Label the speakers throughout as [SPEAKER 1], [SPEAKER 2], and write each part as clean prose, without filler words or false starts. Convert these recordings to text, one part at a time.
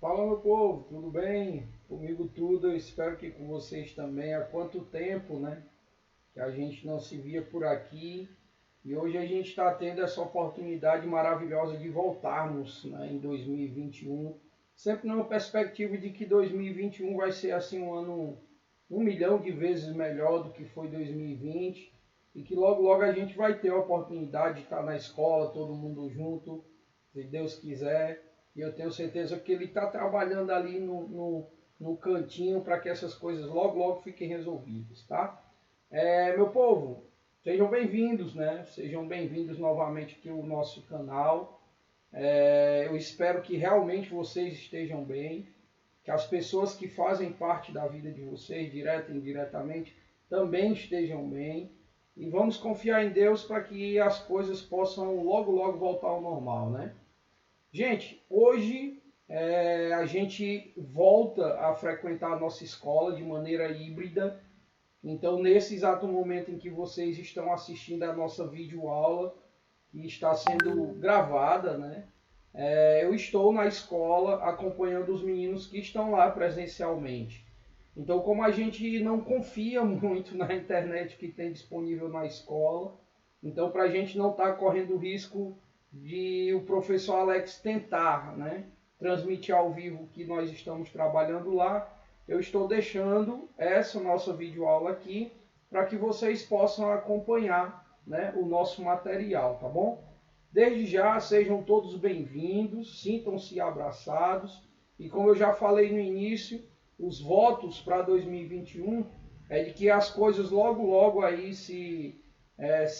[SPEAKER 1] Fala, meu povo, tudo bem? Comigo tudo, eu espero que com vocês também. Há quanto tempo, né, que a gente não se via por aqui e hoje a gente está tendo essa oportunidade maravilhosa de voltarmos, né, em 2021, sempre numa perspectiva de que 2021 vai ser assim um ano 1 milhão de vezes melhor do que foi 2020 e que logo logo a gente vai ter a oportunidade de estar na escola, todo mundo junto, se Deus quiser. E eu tenho certeza que ele está trabalhando ali no cantinho para que essas coisas logo logo fiquem resolvidas, tá? Meu povo, sejam bem-vindos, né? Sejam bem-vindos novamente aqui ao nosso canal. Eu espero que realmente vocês estejam bem, que as pessoas que fazem parte da vida de vocês, direta e indiretamente, também estejam bem. E vamos confiar em Deus para que as coisas possam logo logo voltar ao normal, né? Gente, hoje a gente volta a frequentar a nossa escola de maneira híbrida. Então, nesse exato momento em que vocês estão assistindo a nossa videoaula, que está sendo gravada, né? Eu estou na escola acompanhando os meninos que estão lá presencialmente. Então, como a gente não confia muito na internet que tem disponível na escola, então para a gente não estar correndo o risco de o professor Alex tentar, né, transmitir ao vivo que nós estamos trabalhando lá, eu estou deixando essa nossa videoaula aqui para que vocês possam acompanhar, né, o nosso material, tá bom? Desde já, sejam todos bem-vindos, sintam-se abraçados e como eu já falei no início, os votos para 2021 é de que as coisas logo logo aí se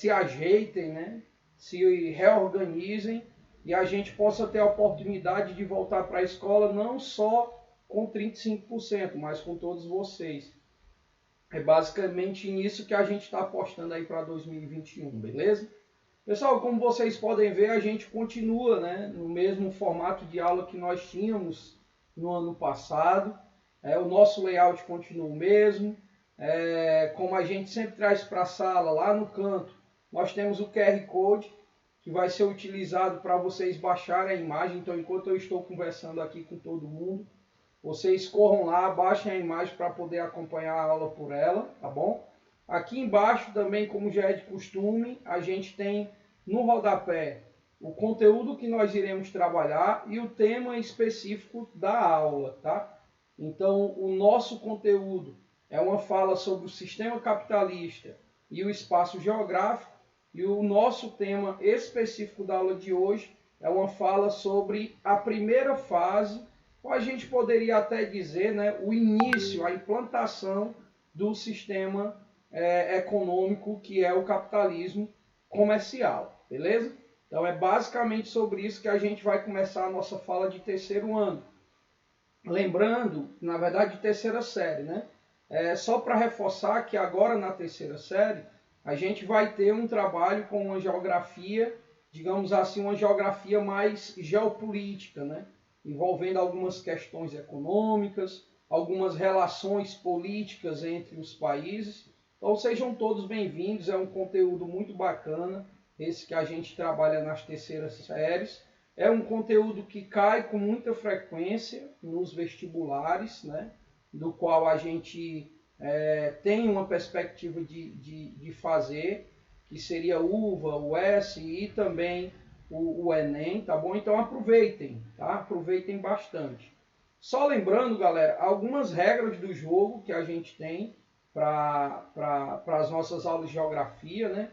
[SPEAKER 1] ajeitem, né? Se reorganizem e a gente possa ter a oportunidade de voltar para a escola não só com 35%, mas com todos vocês. É basicamente nisso que a gente está apostando aí para 2021, beleza? Pessoal, como vocês podem ver, a gente continua, né, no mesmo formato de aula que nós tínhamos no ano passado. O nosso layout continua o mesmo. Como a gente sempre traz para a sala, lá no canto, nós temos o QR Code, que vai ser utilizado para vocês baixarem a imagem. Então, enquanto eu estou conversando aqui com todo mundo, vocês corram lá, baixem a imagem para poder acompanhar a aula por ela, tá bom? Aqui embaixo também, como já é de costume, a gente tem no rodapé o conteúdo que nós iremos trabalhar e o tema específico da aula, tá? Então, o nosso conteúdo é uma fala sobre o sistema capitalista e o espaço geográfico, e o nosso tema específico da aula de hoje é uma fala sobre a primeira fase, ou a gente poderia até dizer, né, o início, a implantação do sistema econômico que é o capitalismo comercial, beleza? Então é basicamente sobre isso que a gente vai começar a nossa fala de terceiro ano. Lembrando, na verdade, de terceira série, né? Só para reforçar que agora na terceira série a gente vai ter um trabalho com uma geografia, digamos assim, uma geografia mais geopolítica, né? Envolvendo algumas questões econômicas, algumas relações políticas entre os países. Então sejam todos bem-vindos, é um conteúdo muito bacana, esse que a gente trabalha nas terceiras séries. É um conteúdo que cai com muita frequência nos vestibulares, né? Do qual a gente tem uma perspectiva de fazer, que seria UVA, o S e também o Enem, tá bom? Então aproveitem, tá? Aproveitem bastante. Só lembrando, galera, algumas regras do jogo que a gente tem para as nossas aulas de geografia, né?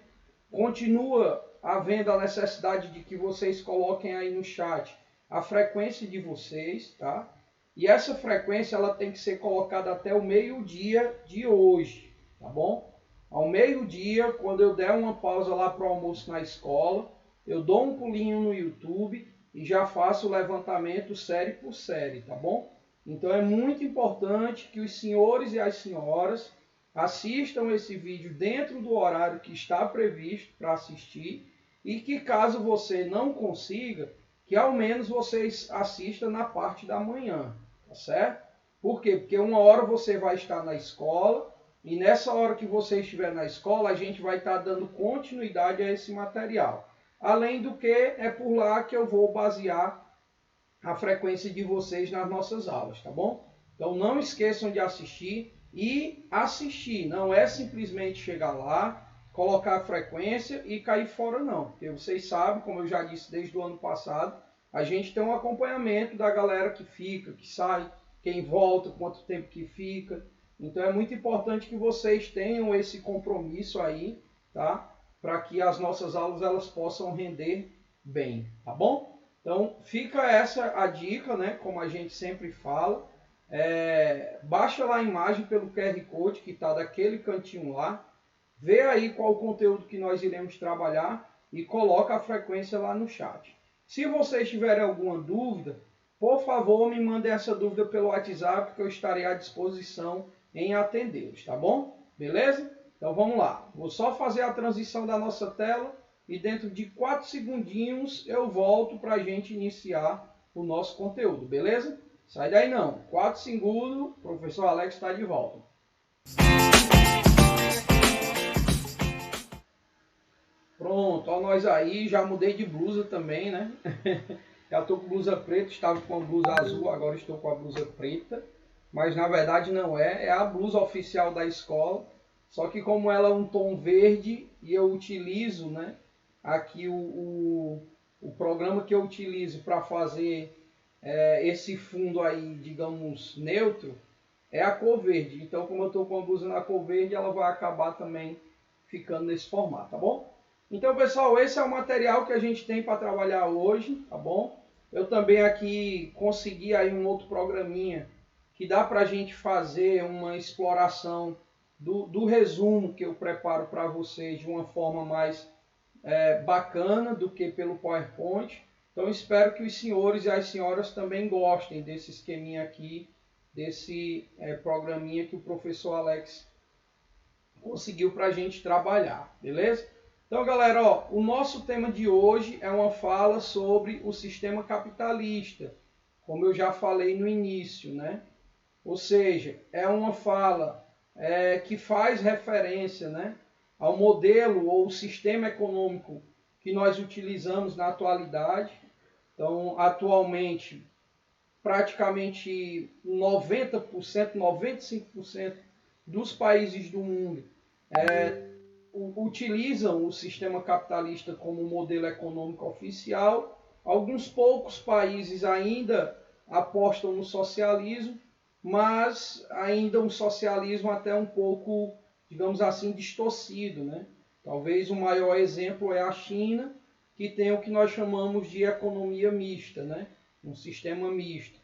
[SPEAKER 1] Continua havendo a necessidade de que vocês coloquem aí no chat a frequência de vocês, tá? E essa frequência ela tem que ser colocada até o meio-dia de hoje, tá bom? Ao meio-dia, quando eu der uma pausa lá para o almoço na escola, eu dou um pulinho no YouTube e já faço o levantamento série por série, tá bom? Então é muito importante que os senhores e as senhoras assistam esse vídeo dentro do horário que está previsto para assistir e que caso você não consiga, que ao menos vocês assistam na parte da manhã, tá certo? Por quê? Porque uma hora você vai estar na escola e nessa hora que você estiver na escola, a gente vai estar dando continuidade a esse material. Além do que, é por lá que eu vou basear a frequência de vocês nas nossas aulas, tá bom? Então não esqueçam de assistir e assistir, não é simplesmente chegar lá, colocar a frequência e cair fora não, porque vocês sabem, como eu já disse desde o ano passado, a gente tem um acompanhamento da galera que fica, que sai, quem volta, quanto tempo que fica. Então é muito importante que vocês tenham esse compromisso aí, tá? Para que as nossas aulas elas possam render bem, tá bom? Então fica essa a dica, né? Como a gente sempre fala, baixa lá a imagem pelo QR Code que está daquele cantinho lá, vê aí qual o conteúdo que nós iremos trabalhar e coloca a frequência lá no chat. Se vocês tiverem alguma dúvida, por favor me mandem essa dúvida pelo WhatsApp que eu estarei à disposição em atendê-los, tá bom? Beleza? Então vamos lá. Vou só fazer a transição da nossa tela e dentro de 4 segundinhos eu volto para a gente iniciar o nosso conteúdo, beleza? Sai daí não. 4 segundos, o professor Alex está de volta. Pronto, ó nós aí, já mudei de blusa também, né? Já estou com blusa preta, estava com a blusa azul, agora estou com a blusa preta. Mas na verdade não é a blusa oficial da escola. Só que como ela é um tom verde e eu utilizo, né? Aqui o programa que eu utilizo para fazer esse fundo aí, digamos, neutro, é a cor verde. Então como eu estou com a blusa na cor verde, ela vai acabar também ficando nesse formato, tá bom? Então, pessoal, esse é o material que a gente tem para trabalhar hoje, tá bom? Eu também aqui consegui aí um outro programinha que dá para a gente fazer uma exploração do resumo que eu preparo para vocês de uma forma mais bacana do que pelo PowerPoint. Então, espero que os senhores e as senhoras também gostem desse esqueminha aqui, desse programinha que o professor Alex conseguiu para a gente trabalhar, beleza? Então, galera, ó, o nosso tema de hoje é uma fala sobre o sistema capitalista, como eu já falei no início, né? Ou seja, é uma fala que faz referência, né, ao modelo ou sistema econômico que nós utilizamos na atualidade. Então, atualmente, praticamente 90%, 95% dos países do mundo utilizam o sistema capitalista como modelo econômico oficial. Alguns poucos países ainda apostam no socialismo, mas ainda um socialismo até um pouco, digamos assim, distorcido, né? Talvez o maior exemplo é a China, que tem o que nós chamamos de economia mista, né? Um sistema misto.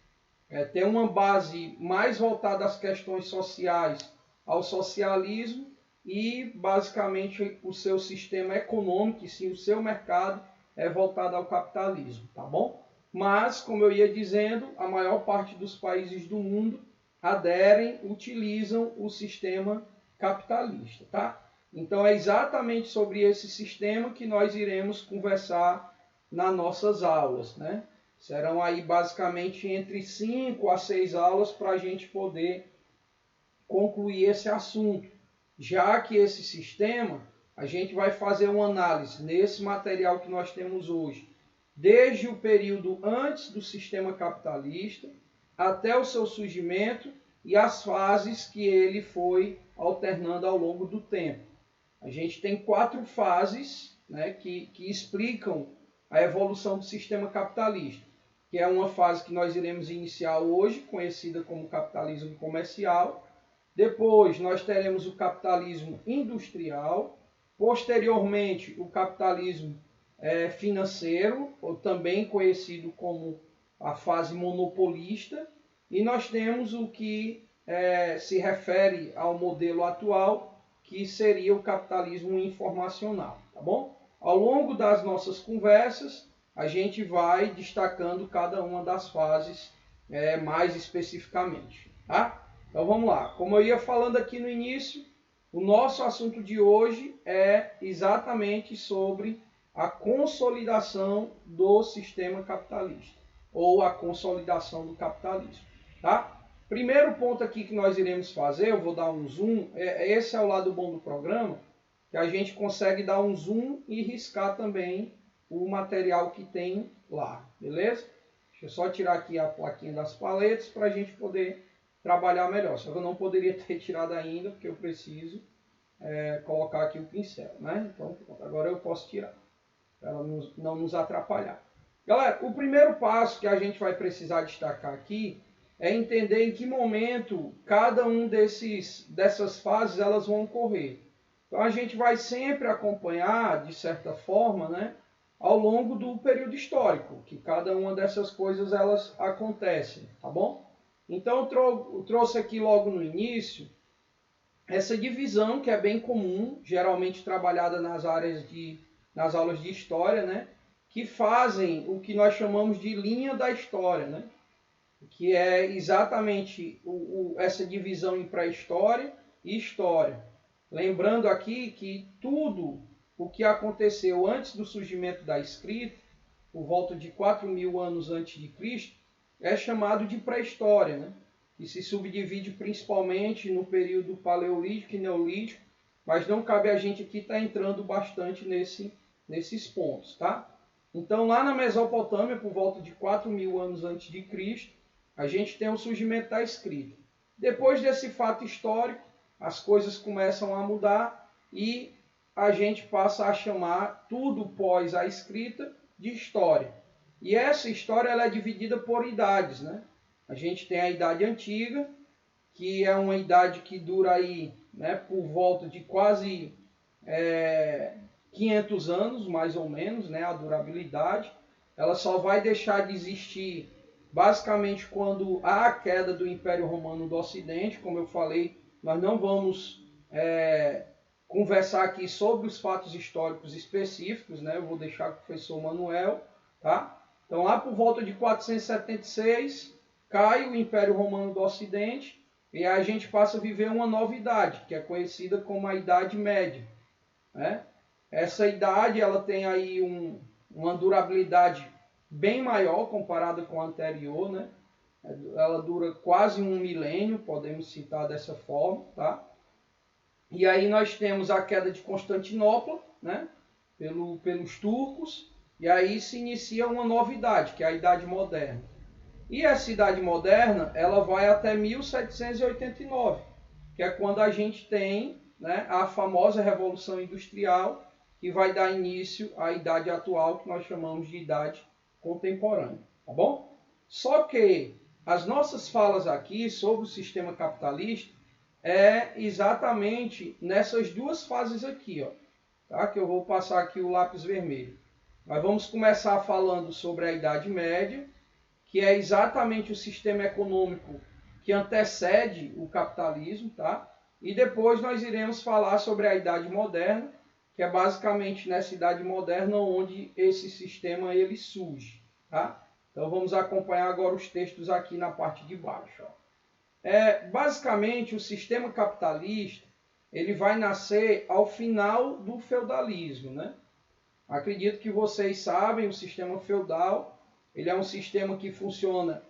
[SPEAKER 1] Tem uma base mais voltada às questões sociais, ao socialismo, e basicamente o seu sistema econômico, e sim o seu mercado, é voltado ao capitalismo, tá bom? Mas, como eu ia dizendo, a maior parte dos países do mundo aderem, utilizam o sistema capitalista, tá? Então é exatamente sobre esse sistema que nós iremos conversar nas nossas aulas, né? Serão aí basicamente entre 5 a 6 aulas para a gente poder concluir esse assunto. Já que esse sistema, a gente vai fazer uma análise nesse material que nós temos hoje, desde o período antes do sistema capitalista até o seu surgimento e as fases que ele foi alternando ao longo do tempo. A gente tem 4 fases, né, que explicam a evolução do sistema capitalista, que é uma fase que nós iremos iniciar hoje, conhecida como capitalismo comercial. Depois nós teremos o capitalismo industrial, posteriormente o capitalismo financeiro, ou também conhecido como a fase monopolista, e nós temos o que se refere ao modelo atual, que seria o capitalismo informacional, tá bom? Ao longo das nossas conversas, a gente vai destacando cada uma das fases mais especificamente, tá? Então vamos lá, como eu ia falando aqui no início, o nosso assunto de hoje é exatamente sobre a consolidação do sistema capitalista, ou a consolidação do capitalismo, tá? Primeiro ponto aqui que nós iremos fazer, eu vou dar um zoom, esse é o lado bom do programa, que a gente consegue dar um zoom e riscar também o material que tem lá, beleza? Deixa eu só tirar aqui a plaquinha das paletas para a gente poder trabalhar melhor. Só que eu não poderia ter tirado ainda, porque eu preciso colocar aqui o pincel, né? Então, pronto, agora eu posso tirar, para ela não nos atrapalhar. Galera, o primeiro passo que a gente vai precisar destacar aqui é entender em que momento cada um dessas fases elas vão ocorrer. Então a gente vai sempre acompanhar, de certa forma, né, ao longo do período histórico, que cada uma dessas coisas elas acontecem, tá bom? Então eu trouxe aqui logo no início essa divisão que é bem comum, geralmente trabalhada nas aulas de história, né, que fazem o que nós chamamos de linha da história, né? Que é exatamente essa divisão em pré-história e história. Lembrando aqui que tudo o que aconteceu antes do surgimento da escrita, por volta de 4.000 anos antes de Cristo, é chamado de pré-história, né? E se subdivide principalmente no período paleolítico e neolítico, mas não cabe a gente aqui estar entrando bastante nesses pontos, tá? Então, lá na Mesopotâmia, por volta de 4.000 anos antes de Cristo, a gente tem o surgimento da escrita. Depois desse fato histórico, as coisas começam a mudar e a gente passa a chamar tudo pós a escrita de história. E essa história ela é dividida por idades, né? A gente tem a Idade Antiga, que é uma idade que dura aí, né, por volta de quase 500 anos, mais ou menos, né, a durabilidade. Ela só vai deixar de existir basicamente quando há a queda do Império Romano do Ocidente. Como eu falei, nós não vamos conversar aqui sobre os fatos históricos específicos, né? Eu vou deixar com o professor Manuel, tá? Então, lá por volta de 476, cai o Império Romano do Ocidente e a gente passa a viver uma nova idade, que é conhecida como a Idade Média, né? Essa idade ela tem aí uma durabilidade bem maior comparada com a anterior, né? Ela dura quase 1 milênio, podemos citar dessa forma, tá? E aí nós temos a queda de Constantinopla, né? Pelos turcos, e aí se inicia uma nova idade, que é a Idade Moderna. E essa Idade Moderna, ela vai até 1789, que é quando a gente tem, né, a famosa Revolução Industrial, que vai dar início à idade atual, que nós chamamos de Idade Contemporânea, tá bom? Só que as nossas falas aqui sobre o sistema capitalista é exatamente nessas duas fases aqui, ó, tá? Que eu vou passar aqui o lápis vermelho. Nós vamos começar falando sobre a Idade Média, que é exatamente o sistema econômico que antecede o capitalismo, tá? E depois nós iremos falar sobre a Idade Moderna, que é basicamente nessa Idade Moderna onde esse sistema ele surge, tá? Então vamos acompanhar agora os textos aqui na parte de baixo, ó. Basicamente o sistema capitalista ele vai nascer ao final do feudalismo, né? Acredito que vocês sabem, o sistema feudal ele é um sistema que funciona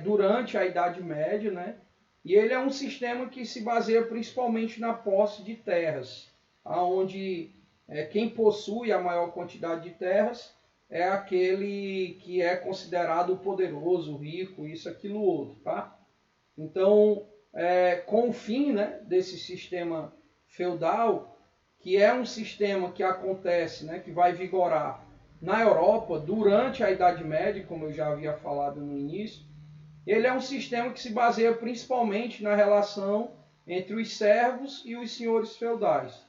[SPEAKER 1] durante a Idade Média, né? E ele é um sistema que se baseia principalmente na posse de terras, onde quem possui a maior quantidade de terras é aquele que é considerado poderoso, rico, isso, aquilo, outro, tá? Então, com o fim, né, desse sistema feudal, que é um sistema que acontece, né, que vai vigorar na Europa durante a Idade Média, como eu já havia falado no início, ele é um sistema que se baseia principalmente na relação entre os servos e os senhores feudais.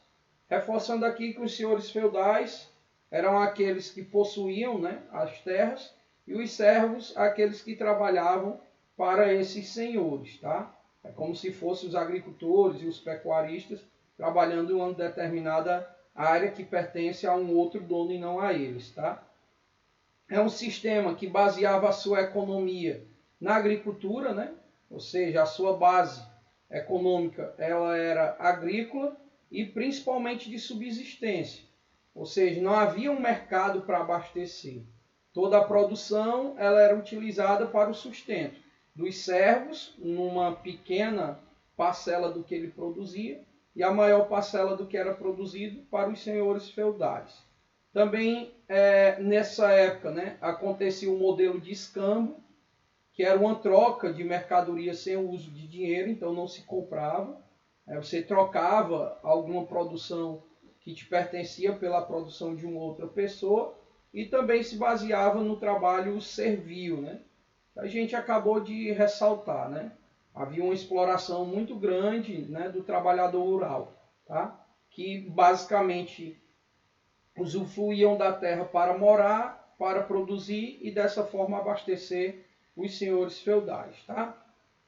[SPEAKER 1] Reforçando aqui que os senhores feudais eram aqueles que possuíam, né, as terras, e os servos aqueles que trabalhavam para esses senhores, tá? É como se fossem os agricultores e os pecuaristas trabalhando em uma determinada área que pertence a um outro dono e não a eles, tá? É um sistema que baseava a sua economia na agricultura, né? Ou seja, a sua base econômica ela era agrícola e principalmente de subsistência. Ou seja, não havia um mercado para abastecer. Toda a produção ela era utilizada para o sustento dos servos, numa pequena parcela do que ele produzia, e a maior parcela do que era produzido para os senhores feudais. Também nessa época, né, acontecia um modelo de escambo, que era uma troca de mercadoria sem o uso de dinheiro, então não se comprava. Você trocava alguma produção que te pertencia pela produção de uma outra pessoa e também se baseava no trabalho servil, né? A gente acabou de ressaltar, né? Havia uma exploração muito grande, né, do trabalhador rural, tá? Que basicamente usufruíam da terra para morar, para produzir e dessa forma abastecer os senhores feudais, tá?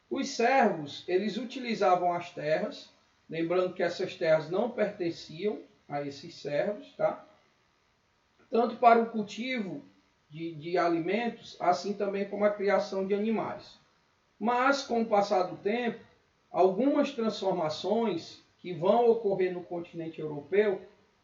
[SPEAKER 1] Os servos, eles utilizavam as terras, lembrando que essas terras não pertenciam a esses servos, tá? Tanto para o cultivo de alimentos, assim também como a criação de animais. Mas, com o passar do tempo, algumas transformações que vão ocorrer no continente europeu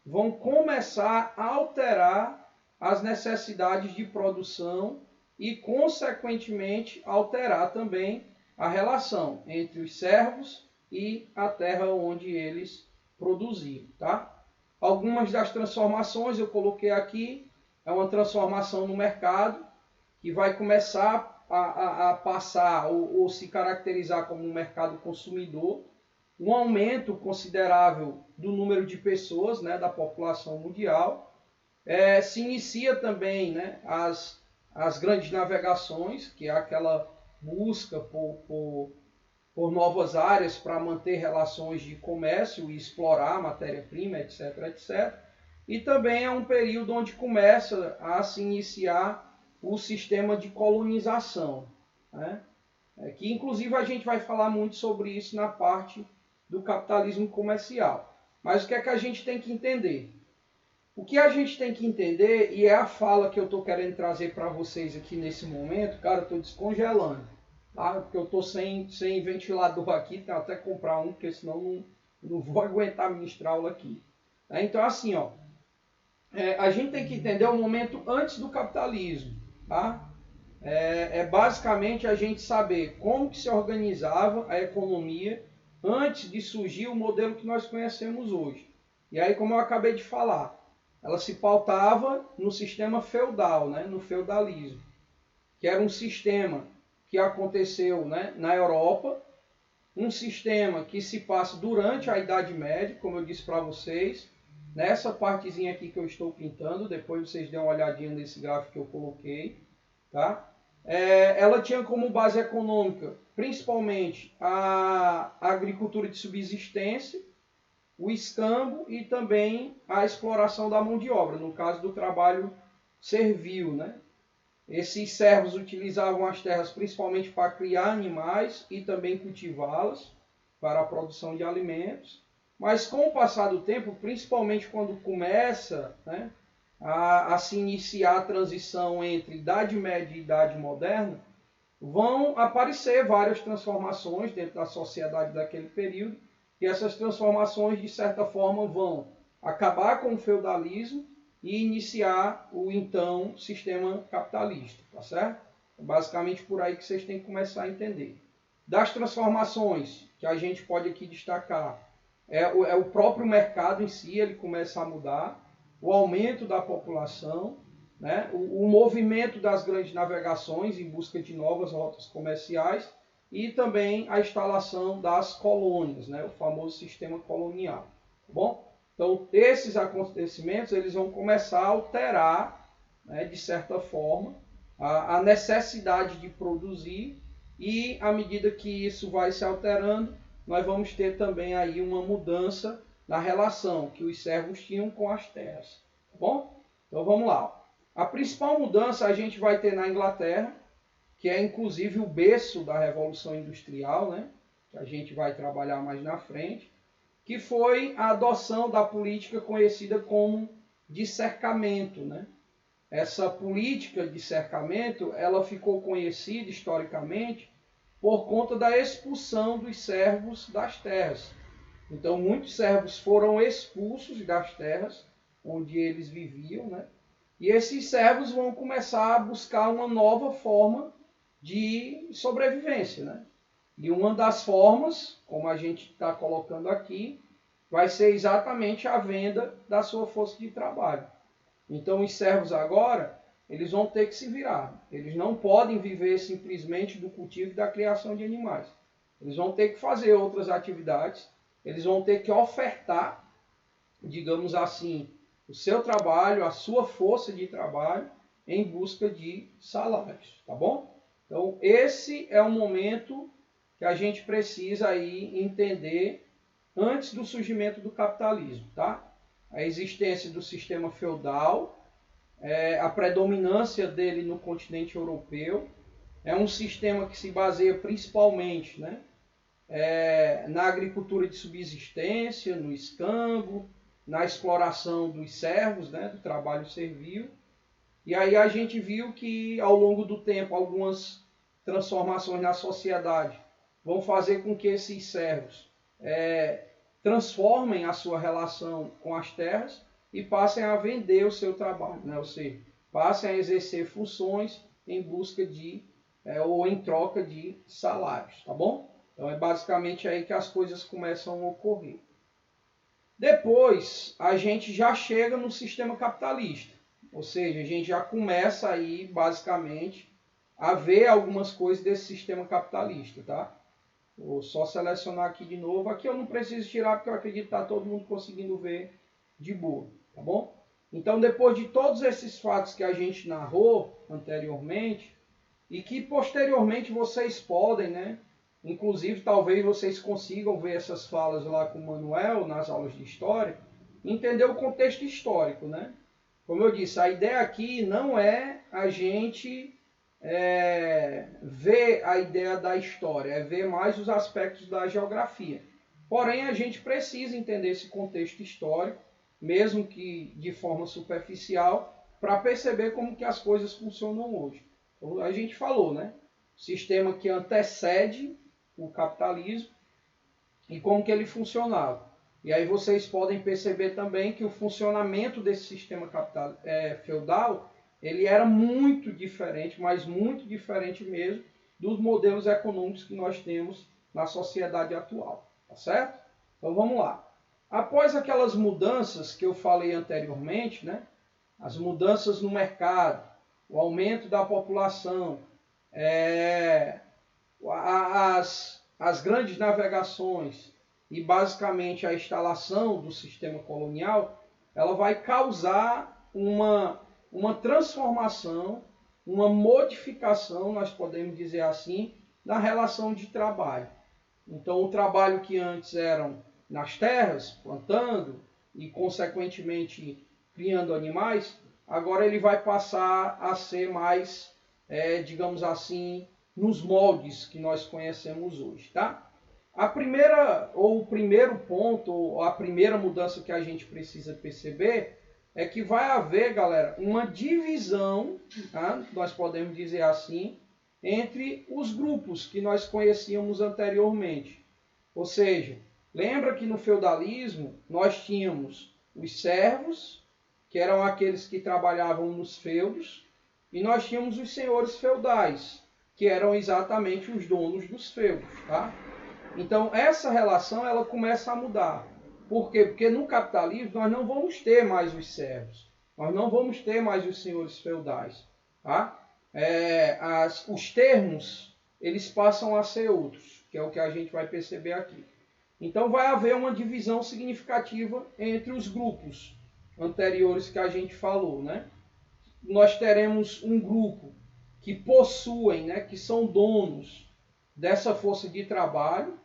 [SPEAKER 1] vão começar a alterar as necessidades de produção e, consequentemente, alterar também a relação entre os servos e a terra onde eles produziam, tá? Algumas das transformações eu coloquei aqui, é uma transformação no mercado, que vai começar a passar ou se caracterizar como um mercado consumidor, um aumento considerável do número de pessoas, né, da população mundial. Se inicia também, né, as grandes navegações, que é aquela busca por novas áreas para manter relações de comércio e explorar matéria-prima, etc, etc. E também é um período onde começa a se iniciar o sistema de colonização, né? Que inclusive a gente vai falar muito sobre isso na parte do capitalismo comercial. Mas o que é que a gente tem que entender? O que a gente tem que entender, e é a fala que eu estou querendo trazer para vocês aqui nesse momento, cara, eu estou descongelando, tá? Porque eu estou sem ventilador aqui, tem até comprar um, porque senão não vou aguentar ministrar aula aqui. Então, assim, ó, a gente tem que entender o momento antes do capitalismo, tá? Basicamente a gente saber como que se organizava a economia antes de surgir o modelo que nós conhecemos hoje. E aí, como eu acabei de falar, ela se pautava no sistema feudal, né, no feudalismo, que era um sistema que aconteceu, né, na Europa, um sistema que se passa durante a Idade Média, como eu disse para vocês, nessa partezinha aqui que eu estou pintando, depois vocês dêem uma olhadinha nesse gráfico que eu coloquei, tá? Ela tinha como base econômica, principalmente, a agricultura de subsistência, o escambo e também a exploração da mão de obra, no caso do trabalho servil, né? Esses servos utilizavam as terras principalmente para criar animais e também cultivá-las para a produção de alimentos. Mas com o passar do tempo, principalmente quando começa, né, a se iniciar a transição entre Idade Média e Idade Moderna, vão aparecer várias transformações dentro da sociedade daquele período, e essas transformações, de certa forma, vão acabar com o feudalismo e iniciar o então sistema capitalista, tá certo? É basicamente por aí que vocês têm que começar a entender. Das transformações que a gente pode aqui destacar, é o próprio mercado em si, ele começa a mudar, o aumento da população, né? O movimento das grandes navegações em busca de novas rotas comerciais e também a instalação das colônias, né? O famoso sistema colonial. Tá bom? Então, esses acontecimentos eles vão começar a alterar, né, de certa forma, a necessidade de produzir, e à medida que isso vai se alterando, nós vamos ter também aí uma mudança na relação que os servos tinham com as terras. Tá bom? Então vamos lá. A principal mudança a gente vai ter na Inglaterra, que é inclusive o berço da Revolução Industrial, né? Que a gente vai trabalhar mais na frente, que foi a adoção da política conhecida como de cercamento, né? Essa política de cercamento, ela ficou conhecida historicamente por conta da expulsão dos servos das terras. Então, muitos servos foram expulsos das terras onde eles viviam, né? E esses servos vão começar a buscar uma nova forma de sobrevivência, né? E uma das formas, como a gente está colocando aqui, vai ser exatamente a venda da sua força de trabalho. Então os servos agora, eles vão ter que se virar. Eles não podem viver simplesmente do cultivo e da criação de animais. Eles vão ter que fazer outras atividades, eles vão ter que ofertar, digamos assim, o seu trabalho, a sua força de trabalho, em busca de salários, tá bom? Então, esse é o momento que a gente precisa aí entender antes do surgimento do capitalismo, tá? A existência do sistema feudal, a predominância dele no continente europeu, é um sistema que se baseia principalmente, né, na agricultura de subsistência, no escambo, na exploração dos servos, né, do trabalho servil. E aí a gente viu que ao longo do tempo algumas transformações na sociedade vão fazer com que esses servos transformem a sua relação com as terras e passem a vender o seu trabalho, né? Ou seja, passem a exercer funções em busca de ou em troca de salários, tá bom? Então é basicamente aí que as coisas começam a ocorrer. Depois a gente já chega no sistema capitalista, ou seja, a gente já começa aí basicamente a ver algumas coisas desse sistema capitalista, tá? Vou só selecionar aqui de novo. Aqui eu não preciso tirar porque eu acredito que está todo mundo conseguindo ver de boa, tá bom? Então, depois de todos esses fatos que a gente narrou anteriormente e que posteriormente vocês podem, né? Inclusive, talvez vocês consigam ver essas falas lá com o Manuel nas aulas de história, entender o contexto histórico, né? Como eu disse, a ideia aqui não é a gente ver a ideia da história, é ver mais os aspectos da geografia. Porém, a gente precisa entender esse contexto histórico, mesmo que de forma superficial, para perceber como que as coisas funcionam hoje. Então, a gente falou, né? Sistema que antecede o capitalismo e como que ele funcionava. E aí vocês podem perceber também que o funcionamento desse sistema feudal ele era muito diferente, mas muito diferente mesmo, dos modelos econômicos que nós temos na sociedade atual, tá certo? Então vamos lá. Após aquelas mudanças que eu falei anteriormente, né? As mudanças no mercado, o aumento da população, as grandes navegações e basicamente a instalação do sistema colonial, ela vai causar uma transformação, uma modificação, nós podemos dizer assim, na relação de trabalho. Então, o trabalho que antes eram nas terras, plantando e, consequentemente, criando animais, agora ele vai passar a ser mais, digamos assim, nos moldes que nós conhecemos hoje, tá? A primeira, ou o primeiro ponto, ou a primeira mudança que a gente precisa perceber é que vai haver, galera, uma divisão, tá? Nós podemos dizer assim, entre os grupos que nós conhecíamos anteriormente. Ou seja, lembra que no feudalismo nós tínhamos os servos, que eram aqueles que trabalhavam nos feudos, e nós tínhamos os senhores feudais, que eram exatamente os donos dos feudos, tá? Então essa relação ela começa a mudar. Por quê? Porque no capitalismo nós não vamos ter mais os servos, nós não vamos ter mais os senhores feudais, tá? Os termos eles passam a ser outros, que é o que a gente vai perceber aqui. Então vai haver uma divisão significativa entre os grupos anteriores que a gente falou, né? Nós teremos um grupo que possuem, né, que são donos dessa força de trabalho,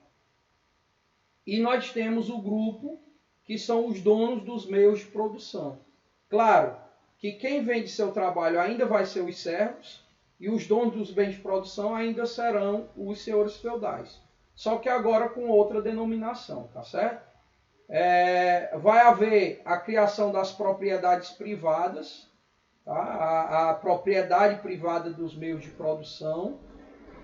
[SPEAKER 1] e nós temos o grupo que são os donos dos meios de produção. Claro que quem vende seu trabalho ainda vai ser os servos, e os donos dos bens de produção ainda serão os senhores feudais. Só que agora com outra denominação, tá certo? Vai haver a criação das propriedades privadas, tá? A propriedade privada dos meios de produção.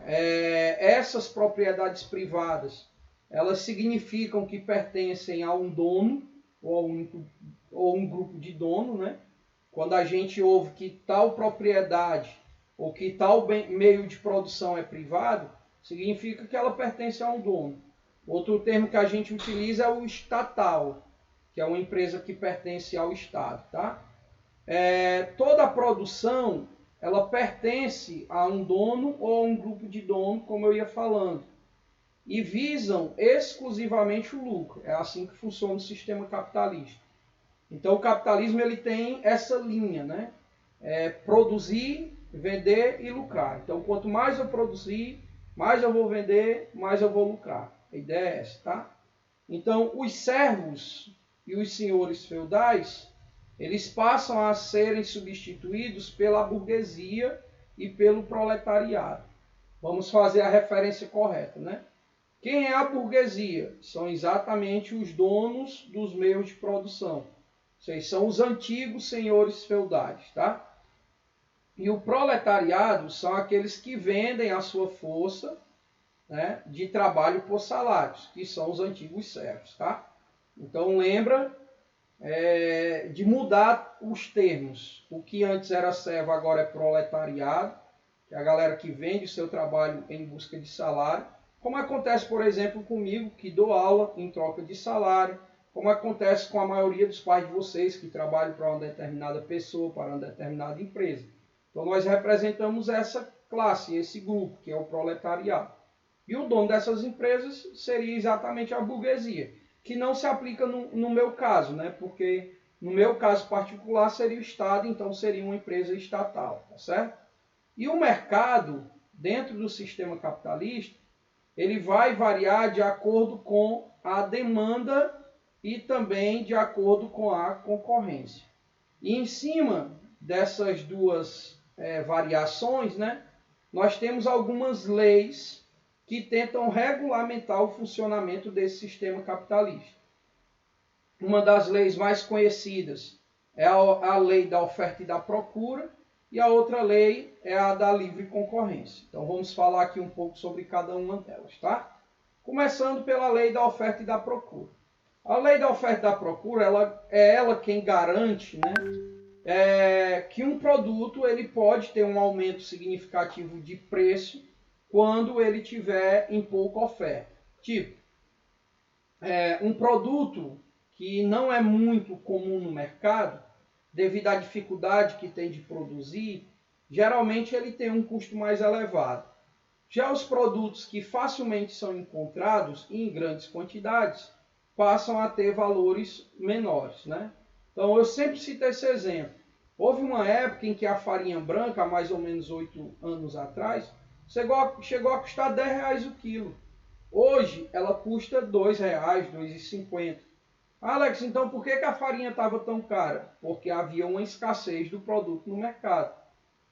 [SPEAKER 1] Essas propriedades privadas, elas significam que pertencem a um dono ou um grupo de dono, né? Quando a gente ouve que tal propriedade ou que tal meio de produção é privado, significa que ela pertence a um dono. Outro termo que a gente utiliza é o estatal, que é uma empresa que pertence ao Estado, tá? toda a produção ela pertence a um dono ou a um grupo de dono, como eu ia falando, e visam exclusivamente o lucro. É assim que funciona o sistema capitalista. Então o capitalismo ele tem essa linha, né? Produzir, vender e lucrar. Então quanto mais eu produzir, mais eu vou vender, mais eu vou lucrar. A ideia é essa, tá? Então os servos e os senhores feudais, eles passam a serem substituídos pela burguesia e pelo proletariado. Vamos fazer a referência correta, né? Quem é a burguesia? São exatamente os donos dos meios de produção. Vocês são os antigos senhores feudais, tá? E o proletariado são aqueles que vendem a sua força, né, de trabalho por salários, que são os antigos servos, tá? Então lembra de mudar os termos. O que antes era servo agora é proletariado, que é a galera que vende o seu trabalho em busca de salário, como acontece, por exemplo, comigo, que dou aula em troca de salário, como acontece com a maioria dos pais de vocês que trabalham para uma determinada pessoa, para uma determinada empresa. Então nós representamos essa classe, esse grupo, que é o proletariado. E o dono dessas empresas seria exatamente a burguesia, que não se aplica no meu caso, né? Porque no meu caso particular seria o Estado, então seria uma empresa estatal, tá certo? E o mercado, dentro do sistema capitalista, ele vai variar de acordo com a demanda e também de acordo com a concorrência. E em cima dessas duas variações, né, nós temos algumas leis que tentam regulamentar o funcionamento desse sistema capitalista. Uma das leis mais conhecidas é a lei da oferta e da procura, e a outra lei é a da livre concorrência. Então vamos falar aqui um pouco sobre cada uma delas, tá? Começando pela lei da oferta e da procura. A lei da oferta e da procura, ela quem garante, né, que um produto ele pode ter um aumento significativo de preço quando ele tiver em pouca oferta. Tipo, um produto que não é muito comum no mercado, devido à dificuldade que tem de produzir, geralmente ele tem um custo mais elevado. Já os produtos que facilmente são encontrados em grandes quantidades, passam a ter valores menores, né? Então eu sempre cito esse exemplo. Houve uma época em que a farinha branca, há mais ou menos 8 anos atrás, chegou a custar R$10 o quilo. Hoje ela custa R$2, R$2,50. Alex, então por que a farinha estava tão cara? Porque havia uma escassez do produto no mercado.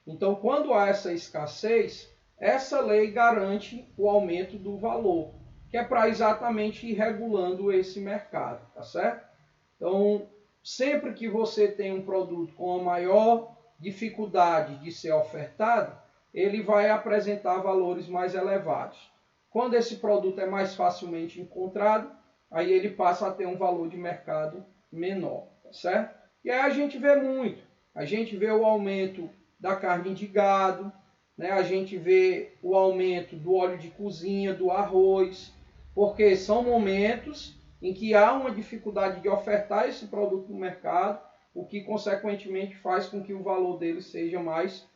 [SPEAKER 1] Então, quando há essa escassez, essa lei garante o aumento do valor, que é para exatamente ir regulando esse mercado, tá certo? Então, sempre que você tem um produto com a maior dificuldade de ser ofertado, ele vai apresentar valores mais elevados. Quando esse produto é mais facilmente encontrado, aí ele passa a ter um valor de mercado menor, tá certo? E aí a gente vê muito. A gente vê o aumento da carne de gado, né? A gente vê o aumento do óleo de cozinha, do arroz, porque são momentos em que há uma dificuldade de ofertar esse produto no mercado, o que consequentemente faz com que o valor dele seja mais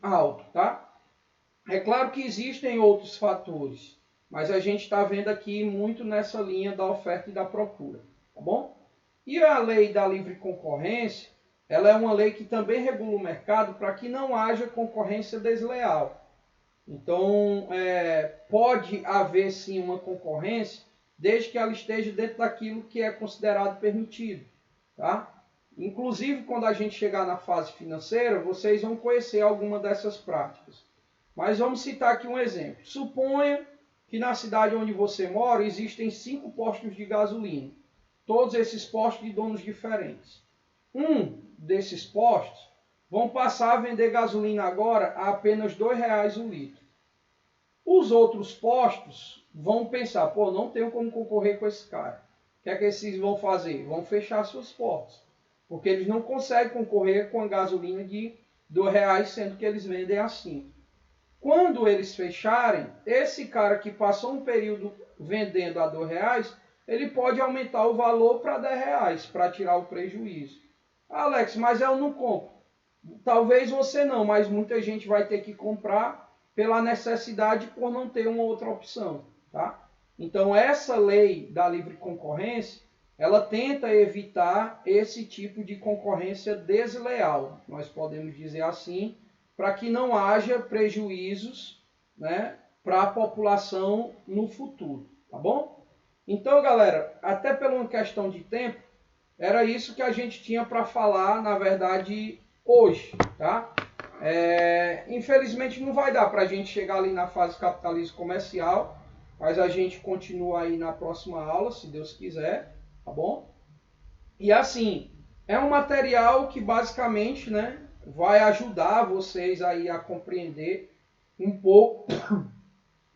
[SPEAKER 1] alto, tá? É claro que existem outros fatores, mas a gente está vendo aqui muito nessa linha da oferta e da procura, tá bom? E a lei da livre concorrência, ela é uma lei que também regula o mercado para que não haja concorrência desleal. Então, pode haver sim uma concorrência, desde que ela esteja dentro daquilo que é considerado permitido, tá? Inclusive, quando a gente chegar na fase financeira, vocês vão conhecer alguma dessas práticas. Mas vamos citar aqui um exemplo. Suponha que na cidade onde você mora existem 5 postos de gasolina. Todos esses postos de donos diferentes. Um desses postos vão passar a vender gasolina agora a apenas R$2 o litro. Os outros postos vão pensar, pô, não tenho como concorrer com esse cara. O que é que esses vão fazer? Vão fechar suas portas. Porque eles não conseguem concorrer com a gasolina de R$2, sendo que eles vendem a 5. Quando eles fecharem, esse cara que passou um período vendendo a R$2, ele pode aumentar o valor para R$10, para tirar o prejuízo. Alex, mas eu não compro. Talvez você não, mas muita gente vai ter que comprar pela necessidade por não ter uma outra opção, tá? Então essa lei da livre concorrência, ela tenta evitar esse tipo de concorrência desleal, nós podemos dizer assim, para que não haja prejuízos, né, para a população no futuro, tá bom? Então, galera, até por uma questão de tempo, era isso que a gente tinha para falar, na verdade, hoje, tá? Infelizmente não vai dar para a gente chegar ali na fase capitalismo comercial, mas a gente continua aí na próxima aula, se Deus quiser, tá bom? E assim, é um material que basicamente, né, vai ajudar vocês aí a compreender um pouco,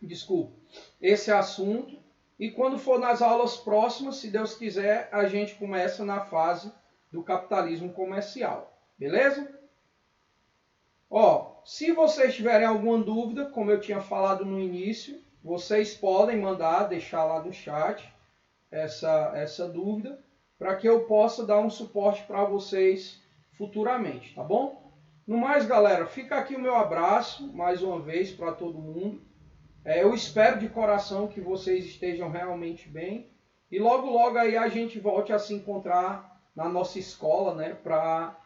[SPEAKER 1] desculpa, esse assunto. E quando for nas aulas próximas, se Deus quiser, a gente começa na fase do capitalismo comercial. Beleza? Ó, se vocês tiverem alguma dúvida, como eu tinha falado no início, vocês podem mandar, deixar lá no chat essa dúvida, para que eu possa dar um suporte para vocês futuramente, tá bom? No mais, galera, fica aqui o meu abraço, mais uma vez, para todo mundo. Eu espero de coração que vocês estejam realmente bem. E logo, logo aí a gente volte a se encontrar na nossa escola, né? Para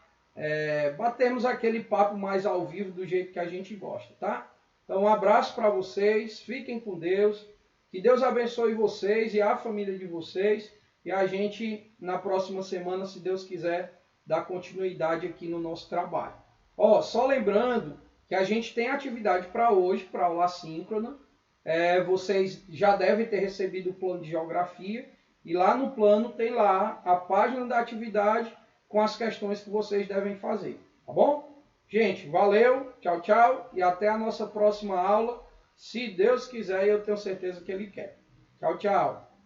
[SPEAKER 1] batermos aquele papo mais ao vivo do jeito que a gente gosta, tá? Então um abraço para vocês, fiquem com Deus. Que Deus abençoe vocês e a família de vocês. E a gente, na próxima semana, se Deus quiser, dá continuidade aqui no nosso trabalho. Ó, só lembrando que a gente tem atividade para hoje, para aula assíncrona. Vocês já devem ter recebido o plano de geografia. E lá no plano tem lá a página da atividade com as questões que vocês devem fazer. Tá bom? Gente, valeu, tchau, tchau. E até a nossa próxima aula. Se Deus quiser, e eu tenho certeza que Ele quer. Tchau, tchau.